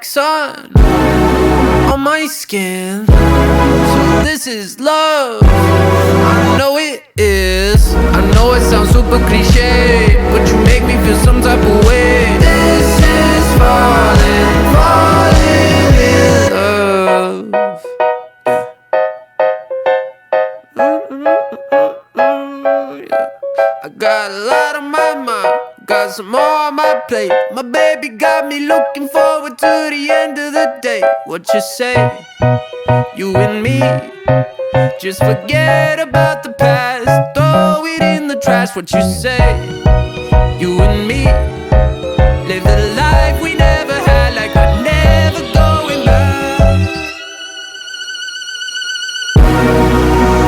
sun on my skin. So this is love. I know it is. I know it sounds super cliche, but you make me feel some type of way. This is falling in love. I got a lot on my mind, got some more on my plate. My baby got me looking forward to the end of the day. What you say? You and me, just forget about the past, throw it in the trash. What you say? You and me, live the life we never had, like we're never going back.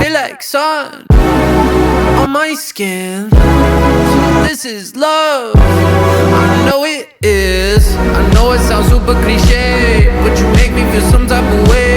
Feel like sun on my skin. So this is love. I know it is. I know it sounds super cliche, but you make me feel some type of way.